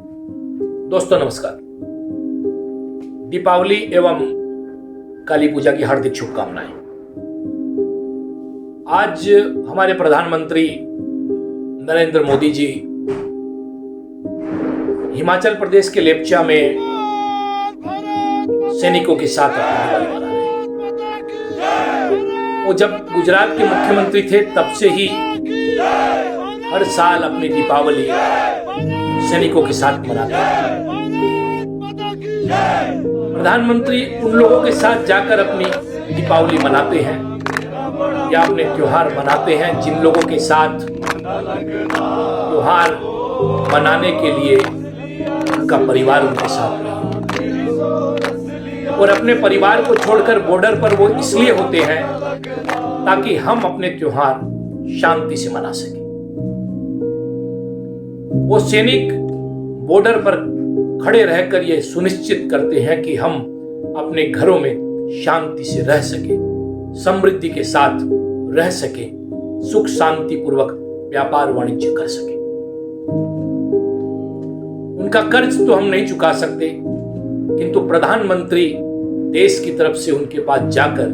दोस्तों नमस्कार। दीपावली एवं काली पूजा की हार्दिक शुभकामनाएं। आज हमारे प्रधानमंत्री नरेंद्र मोदी जी हिमाचल प्रदेश के लेप्चा में सैनिकों के साथ दीपावली मना रहे हैं। वो जब गुजरात के मुख्यमंत्री थे तब से ही हर साल अपनी दीपावली सैनिकों के साथ मनाते हैं। प्रधानमंत्री उन लोगों के साथ जाकर अपनी दीपावली मनाते हैं या अपने त्योहार मनाते हैं जिन लोगों के साथ त्योहार मनाने के लिए उनका परिवार उनके साथ नहीं, और अपने परिवार को छोड़कर बॉर्डर पर वो इसलिए होते हैं ताकि हम अपने त्योहार शांति से मना सकें। वो सैनिक बॉर्डर पर खड़े रहकर ये सुनिश्चित करते हैं कि हम अपने घरों में शांति से रह सके, समृद्धि के साथ रह सके, सुख शांति पूर्वक व्यापार वाणिज्य कर सके। उनका कर्ज तो हम नहीं चुका सकते, किंतु प्रधानमंत्री देश की तरफ से उनके पास जाकर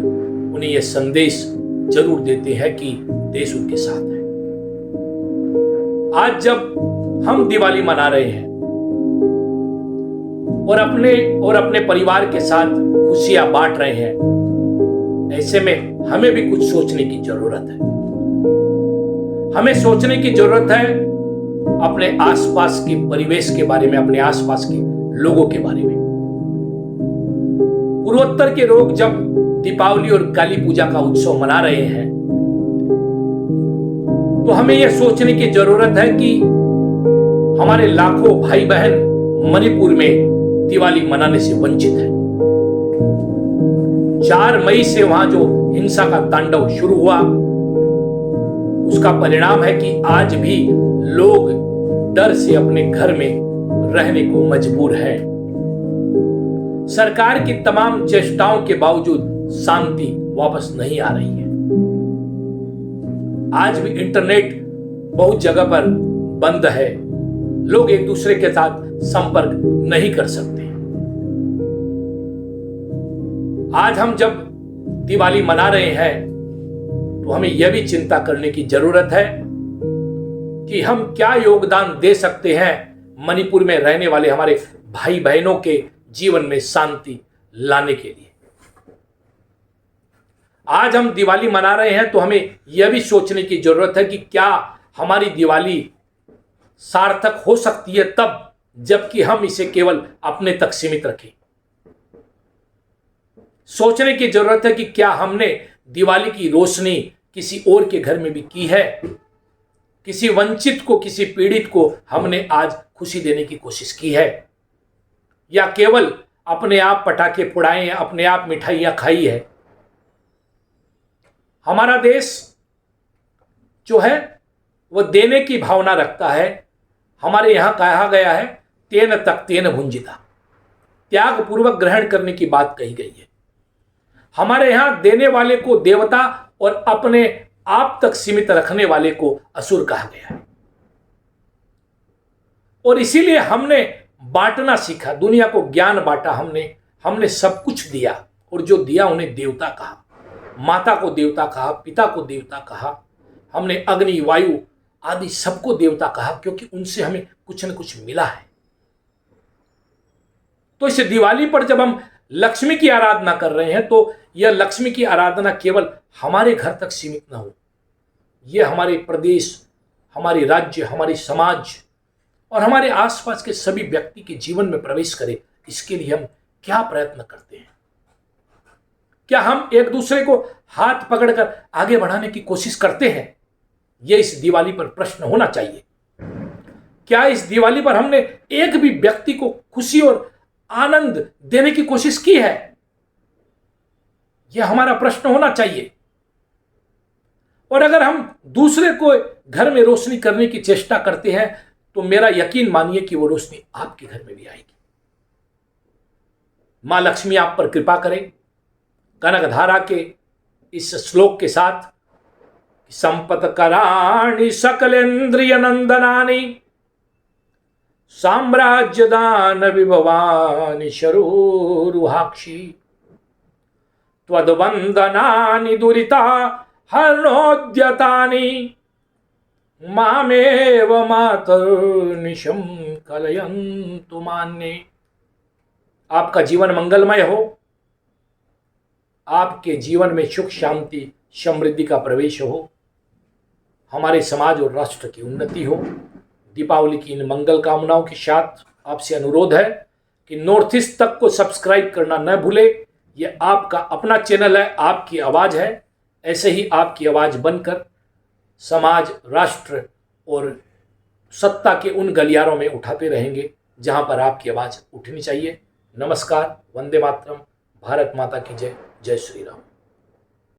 उन्हें यह संदेश जरूर देते हैं कि देश उनके साथ है। आज जब हम दिवाली मना रहे हैं और अपने परिवार के साथ खुशियां बांट रहे हैं, ऐसे में हमें भी कुछ सोचने की जरूरत है। हमें सोचने की जरूरत है अपने आसपास के परिवेश के बारे में, अपने आसपास के लोगों के बारे में। पूर्वोत्तर के लोग जब दीपावली और काली पूजा का उत्सव मना रहे हैं तो हमें यह सोचने की जरूरत है कि हमारे लाखों भाई बहन मणिपुर में दिवाली मनाने से वंचित है। 4 मई से वहां जो हिंसा का तांडव शुरू हुआ, उसका परिणाम है कि आज भी लोग डर से अपने घर में रहने को मजबूर हैं। सरकार की तमाम चेष्टाओं के बावजूद शांति वापस नहीं आ रही है। आज भी इंटरनेट बहुत जगह पर बंद है, लोग एक दूसरे के साथ संपर्क नहीं कर सकते। आज हम जब दिवाली मना रहे हैं तो हमें यह भी चिंता करने की जरूरत है कि हम क्या योगदान दे सकते हैं मणिपुर में रहने वाले हमारे भाई बहनों के जीवन में शांति लाने के लिए। आज हम दिवाली मना रहे हैं तो हमें यह भी सोचने की जरूरत है कि क्या हमारी दिवाली सार्थक हो सकती है तब जबकि हम इसे केवल अपने तक सीमित रखें। सोचने की जरूरत है कि क्या हमने दिवाली की रोशनी किसी और के घर में भी की है, किसी वंचित को, किसी पीड़ित को हमने आज खुशी देने की कोशिश की है, या केवल अपने आप पटाखे फुड़ाए हैं, अपने आप मिठाइयां खाई है। हमारा देश जो है वह देने की भावना रखता है। हमारे यहां कहा गया है तेन तक तेन भुंजिता, त्याग पूर्वक ग्रहण करने की बात कही गई है। हमारे यहां देने वाले को देवता और अपने आप तक सीमित रखने वाले को असुर कहा गया है। और इसीलिए हमने बांटना सीखा, दुनिया को ज्ञान बांटा। हमने सब कुछ दिया, और जो दिया उन्हें देवता कहा, माता को देवता कहा, पिता को देवता कहा, हमने अग्नि वायु आदि सबको देवता कहा, क्योंकि उनसे हमें कुछ न कुछ मिला है। तो इस दिवाली पर जब हम लक्ष्मी की आराधना कर रहे हैं तो यह लक्ष्मी की आराधना केवल हमारे घर तक सीमित न हो, यह हमारे प्रदेश, हमारे राज्य, हमारे समाज और हमारे आसपास के सभी व्यक्ति के जीवन में प्रवेश करे। इसके लिए हम क्या प्रयत्न करते हैं? क्या हम एक दूसरे को हाथ पकड़कर आगे बढ़ाने की कोशिश करते हैं? यह इस दिवाली पर प्रश्न होना चाहिए। क्या इस दिवाली पर हमने एक भी व्यक्ति को खुशी और आनंद देने की कोशिश की है? यह हमारा प्रश्न होना चाहिए। और अगर हम दूसरे को घर में रोशनी करने की चेष्टा करते हैं तो मेरा यकीन मानिए कि वो रोशनी आपके घर में भी आएगी। मां लक्ष्मी आप पर कृपा करें। कनकधारा के इस श्लोक के साथ, संपत्कराणि सकलेन्द्रिय नंदनानि साम्राज्यदान विभवानि शरूरुहाक्षी त्वद्वन्दनानि दुरिता हरणोद्यतानि मामेव मातर्निशं कलयन्तु मान्ये। आपका जीवन मंगलमय हो, आपके जीवन में सुख शांति समृद्धि का प्रवेश हो, हमारे समाज और राष्ट्र की उन्नति हो। दीपावली की इन मंगल कामनाओं के साथ आपसे अनुरोध है कि नॉर्थ ईस्ट तक को सब्सक्राइब करना न भूले। ये आपका अपना चैनल है, आपकी आवाज़ है। ऐसे ही आपकी आवाज़ बनकर समाज, राष्ट्र और सत्ता के उन गलियारों में उठाते रहेंगे जहां पर आपकी आवाज़ उठनी चाहिए। नमस्कार, वंदे मातरम, भारत माता की जय, जय श्री राम।